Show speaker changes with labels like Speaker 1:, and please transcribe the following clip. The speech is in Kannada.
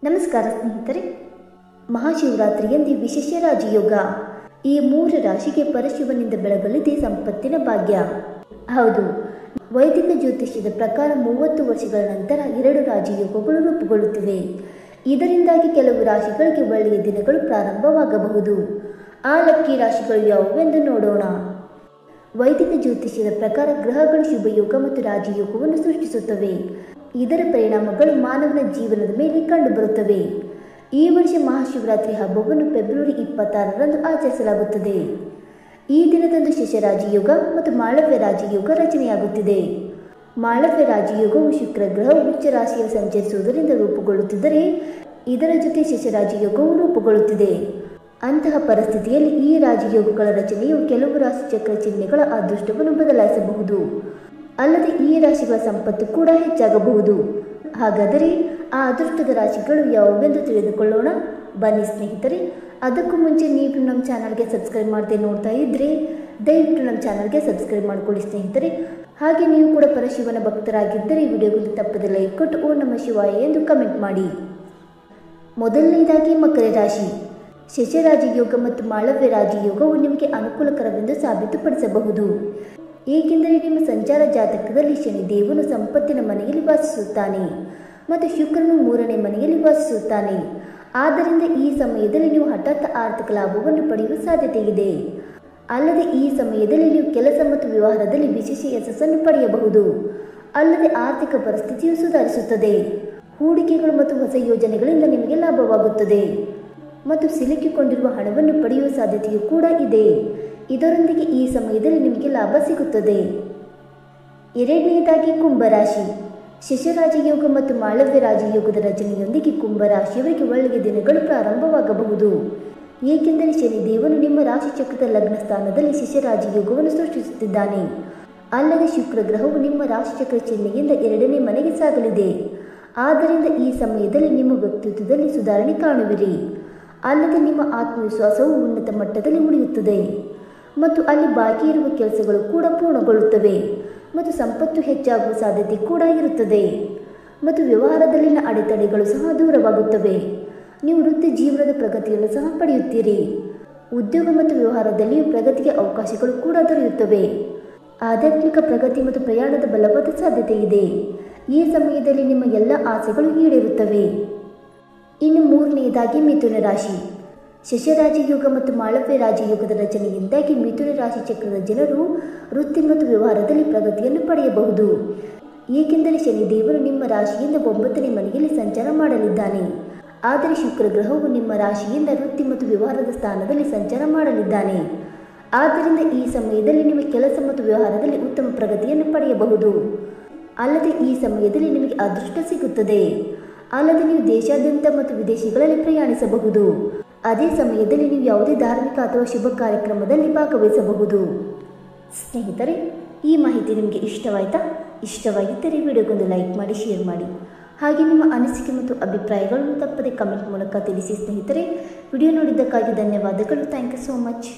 Speaker 1: ನಮಸ್ಕಾರ ಸ್ನೇಹಿತರೆ, ಮಹಾಶಿವರಾತ್ರಿಯಂದು ವಿಶೇಷ ರಾಜಯೋಗ. ಈ 3 ರಾಶಿಗೆ ಪರಶಿವನಿಂದ ಬೆಳಗಲಿದೆ ಸಂಪತ್ತಿನ ಭಾಗ್ಯ. ಹೌದು, ವೈದಿಕ ಜ್ಯೋತಿಷ್ಯದ ಪ್ರಕಾರ 30 ವರ್ಷಗಳ ನಂತರ 2 ರಾಜಯೋಗಗಳು ರೂಪುಗೊಳ್ಳುತ್ತಿವೆ. ಇದರಿಂದಾಗಿ ಕೆಲವು ರಾಶಿಗಳಿಗೆ ಒಳ್ಳೆಯ ದಿನಗಳು ಪ್ರಾರಂಭವಾಗಬಹುದು. ಆ ಲಕ್ಕಿ ರಾಶಿಗಳು ಯಾವುವೆಂದು ನೋಡೋಣ. ವೈದಿಕ ಜ್ಯೋತಿಷ್ಯದ ಪ್ರಕಾರ ಗ್ರಹಗಳು ಶುಭಯೋಗ ಮತ್ತು ರಾಜಯೋಗವನ್ನು ಸೃಷ್ಟಿಸುತ್ತವೆ. ಇದರ ಪರಿಣಾಮಗಳು ಮಾನವನ ಜೀವನದ ಮೇಲೆ ಕಂಡುಬರುತ್ತವೆ. ಈ ವರ್ಷ ಮಹಾಶಿವರಾತ್ರಿ ಹಬ್ಬವನ್ನು ಫೆಬ್ರವರಿ 26ರಂದು ಆಚರಿಸಲಾಗುತ್ತದೆ. ಈ ದಿನದಂದು ಶಶರಾಜಯೋಗ ಮತ್ತು ಮಾಳವ್ಯ ರಾಜಯೋಗ ರಚನೆಯಾಗುತ್ತಿದೆ. ಮಾಳವ್ಯ ರಾಜಯೋಗವು ಶುಕ್ರ ಗ್ರಹವು ಉಚ್ಚ ರಾಶಿಯಲ್ಲಿ ಸಂಚರಿಸುವುದರಿಂದ ರೂಪುಗೊಳ್ಳುತ್ತಿದ್ದರೆ, ಇದರ ಜೊತೆ ಶಶರಾಜಯೋಗವು ರೂಪುಗೊಳ್ಳುತ್ತಿದೆ. ಅಂತಹ ಪರಿಸ್ಥಿತಿಯಲ್ಲಿ ಈ ರಾಜಯೋಗಗಳ ರಚನೆಯು ಕೆಲವು ರಾಶಿಚಕ್ರ ಚಿಹ್ನೆಗಳ ಅದೃಷ್ಟವನ್ನು ಬದಲಾಯಿಸಬಹುದು. ಅಲ್ಲದೆ ಈ ರಾಶಿಗಳ ಸಂಪತ್ತು ಕೂಡ ಹೆಚ್ಚಾಗಬಹುದು. ಹಾಗಾದರೆ ಆ ಅದೃಷ್ಟದ ರಾಶಿಗಳು ಯಾವುವೆಂದು ತಿಳಿದುಕೊಳ್ಳೋಣ. ಬನ್ನಿ ಸ್ನೇಹಿತರೆ, ಅದಕ್ಕೂ ಮುಂಚೆ ನೀವು ನಮ್ಮ ಚಾನಲ್ಗೆ ಸಬ್ಸ್ಕ್ರೈಬ್ ಮಾಡದೆ ನೋಡ್ತಾ ಇದ್ದರೆ ದಯವಿಟ್ಟು ನಮ್ಮ ಚಾನಲ್ಗೆ ಸಬ್ಸ್ಕ್ರೈಬ್ ಮಾಡಿಕೊಳ್ಳಿ ಸ್ನೇಹಿತರೆ. ಹಾಗೆ ನೀವು ಕೂಡ ಪರಶಿವನ ಭಕ್ತರಾಗಿದ್ದರೆ ವಿಡಿಯೋಗೆ ತಪ್ಪದೆ ಲೈಕ್ ಕೊಟ್ಟು ಓಂ ನಮಃ ಶಿವಾಯ ಎಂದು ಕಮೆಂಟ್ ಮಾಡಿ. ಮೊದಲನೇದಾಗಿ ಮಕರ ರಾಶಿ. ಶಶರಾಜಯೋಗ ಮತ್ತು ಮಾಳವ್ಯ ರಾಜಯೋಗವು ನಿಮಗೆ ಅನುಕೂಲಕರವೆಂದು ಸಾಬೀತುಪಡಿಸಬಹುದು. ಏಕೆಂದರೆ ನಿಮ್ಮ ಸಂಚಾರ ಜಾತಕದಲ್ಲಿ ಶನಿದೇವನು ಸಂಪತ್ತಿನ ಮನೆಯಲ್ಲಿ ವಾಸಿಸುತ್ತಾನೆ ಮತ್ತು ಶುಕ್ರನು 3ನೇ ಮನೆಯಲ್ಲಿ ವಾಸಿಸುತ್ತಾನೆ. ಆದ್ದರಿಂದ ಈ ಸಮಯದಲ್ಲಿ ನೀವು ಹಠಾತ್ ಆರ್ಥಿಕ ಲಾಭವನ್ನು ಪಡೆಯುವ ಸಾಧ್ಯತೆ ಇದೆ. ಅಲ್ಲದೆ ಈ ಸಮಯದಲ್ಲಿ ನೀವು ಕೆಲಸ ಮತ್ತು ವ್ಯವಹಾರದಲ್ಲಿ ವಿಶೇಷ ಯಶಸ್ಸನ್ನು ಪಡೆಯಬಹುದು. ಅಲ್ಲದೆ ಆರ್ಥಿಕ ಪರಿಸ್ಥಿತಿಯು ಸುಧಾರಿಸುತ್ತದೆ. ಹೂಡಿಕೆಗಳು ಮತ್ತು ಹೊಸ ಯೋಜನೆಗಳಿಂದ ನಿಮಗೆ ಲಾಭವಾಗುತ್ತದೆ ಮತ್ತು ಸಿಲುಕಿಕೊಂಡಿರುವ ಹಣವನ್ನು ಪಡೆಯುವ ಸಾಧ್ಯತೆಯೂ ಕೂಡ ಇದೆ. ಇದರೊಂದಿಗೆ ಈ ಸಮಯದಲ್ಲಿ ನಿಮಗೆ ಲಾಭ ಸಿಗುತ್ತದೆ. ಎರಡನೆಯದಾಗಿ ಕುಂಭರಾಶಿ. ಶಶರಾಜಯೋಗ ಮತ್ತು ಮಾಳವ್ಯ ರಾಜಯೋಗದ ರಚನೆಯೊಂದಿಗೆ ಕುಂಭರಾಶಿಯವರಿಗೆ ಒಳ್ಳೆಯ ದಿನಗಳು ಪ್ರಾರಂಭವಾಗಬಹುದು. ಏಕೆಂದರೆ ಶನಿದೇವನು ನಿಮ್ಮ ರಾಶಿಚಕ್ರದ ಲಗ್ನ ಸ್ಥಾನದಲ್ಲಿ ಶಶರಾಜಯೋಗವನ್ನು ಸೃಷ್ಟಿಸುತ್ತಿದ್ದಾನೆ. ಅಲ್ಲದೆ ಶುಕ್ರ ಗ್ರಹವು ನಿಮ್ಮ ರಾಶಿಚಕ್ರ ಚಿಹ್ನೆಯಿಂದ 2ನೇ ಮನೆಗೆ ಸಾಗಲಿದೆ. ಆದ್ದರಿಂದ ಈ ಸಮಯದಲ್ಲಿ ನಿಮ್ಮ ವ್ಯಕ್ತಿತ್ವದಲ್ಲಿ ಸುಧಾರಣೆ ಕಾಣುವಿರಿ. ಅಲ್ಲದೆ ನಿಮ್ಮ ಆತ್ಮವಿಶ್ವಾಸವು ಉನ್ನತ ಮಟ್ಟದಲ್ಲಿ ಉಳಿಯುತ್ತದೆ ಮತ್ತು ಅಲ್ಲಿ ಬಾಕಿ ಇರುವ ಕೆಲಸಗಳು ಕೂಡ ಪೂರ್ಣಗೊಳ್ಳುತ್ತವೆ ಮತ್ತು ಸಂಪತ್ತು ಹೆಚ್ಚಾಗುವ ಸಾಧ್ಯತೆ ಕೂಡ ಇರುತ್ತದೆ ಮತ್ತು ವ್ಯವಹಾರದಲ್ಲಿನ ಅಡೆತಡೆಗಳು ಸಹ ದೂರವಾಗುತ್ತವೆ. ನೀವು ವೃತ್ತಿ ಜೀವನದ ಪ್ರಗತಿಯನ್ನು ಸಹ ಪಡೆಯುತ್ತೀರಿ. ಉದ್ಯೋಗ ಮತ್ತು ವ್ಯವಹಾರದಲ್ಲಿಯೂ ಪ್ರಗತಿಗೆ ಅವಕಾಶಗಳು ಕೂಡ ದೊರೆಯುತ್ತವೆ. ಆಧ್ಯಾತ್ಮಿಕ ಪ್ರಗತಿ ಮತ್ತು ಪ್ರಯಾಣದ ಬಲವಾದ ಸಾಧ್ಯತೆ ಇದೆ. ಈ ಸಮಯದಲ್ಲಿ ನಿಮ್ಮ ಎಲ್ಲ ಆಸೆಗಳು ಈಡೇರುತ್ತವೆ. ಇನ್ನು 3ನೇದಾಗಿ ಮಿಥುನ ರಾಶಿ. ಶಶರಾಜಯೋಗ ಮತ್ತು ಮಾಳವ್ಯ ರಾಜಯೋಗದ ರಚನೆಯಿಂದಾಗಿ ಮಿಥುನ ರಾಶಿ ಚಕ್ರದ ಜನರು ವೃತ್ತಿ ಮತ್ತು ವ್ಯವಹಾರದಲ್ಲಿ ಪ್ರಗತಿಯನ್ನು ಪಡೆಯಬಹುದು. ಏಕೆಂದರೆ ಶನಿದೇವರು ನಿಮ್ಮ ರಾಶಿಯಿಂದ 9ನೇ ಮನೆಯಲ್ಲಿ ಸಂಚಾರ ಮಾಡಲಿದ್ದಾನೆ. ಆದರೆ ಶುಕ್ರ ಗ್ರಹವು ನಿಮ್ಮ ರಾಶಿಯಿಂದ ವೃತ್ತಿ ಮತ್ತು ವ್ಯವಹಾರದ ಸ್ಥಾನದಲ್ಲಿ ಸಂಚಾರ ಮಾಡಲಿದ್ದಾನೆ. ಆದ್ದರಿಂದ ಈ ಸಮಯದಲ್ಲಿ ನಿಮ್ಮ ಕೆಲಸ ಮತ್ತು ವ್ಯವಹಾರದಲ್ಲಿ ಉತ್ತಮ ಪ್ರಗತಿಯನ್ನು ಪಡೆಯಬಹುದು. ಅಲ್ಲದೆ ಈ ಸಮಯದಲ್ಲಿ ನಿಮಗೆ ಅದೃಷ್ಟ ಸಿಗುತ್ತದೆ. ಅಲ್ಲದೆ ನೀವು ದೇಶಾದ್ಯಂತ ಮತ್ತು ವಿದೇಶಗಳಲ್ಲಿ ಪ್ರಯಾಣಿಸಬಹುದು. ಅದೇ ಸಮಯದಲ್ಲಿ ನೀವು ಯಾವುದೇ ಧಾರ್ಮಿಕ ಅಥವಾ ಶುಭ ಕಾರ್ಯಕ್ರಮದಲ್ಲಿ ಭಾಗವಹಿಸಬಹುದು. ಸ್ನೇಹಿತರೆ, ಈ ಮಾಹಿತಿ ನಿಮಗೆ ಇಷ್ಟವಾಯಿತಾ? ಇಷ್ಟವಾಗಿದ್ದರೆ ವಿಡಿಯೋಗೊಂದು ಲೈಕ್ ಮಾಡಿ, ಶೇರ್ ಮಾಡಿ. ಹಾಗೆ ನಿಮ್ಮ ಅನಿಸಿಕೆ ಮತ್ತು ಅಭಿಪ್ರಾಯಗಳನ್ನು ತಪ್ಪದೆ ಕಮೆಂಟ್ ಮೂಲಕ ತಿಳಿಸಿ ಸ್ನೇಹಿತರೆ. ವಿಡಿಯೋ ನೋಡಿದ್ದಕ್ಕಾಗಿ ಧನ್ಯವಾದಗಳು. Thank you so much.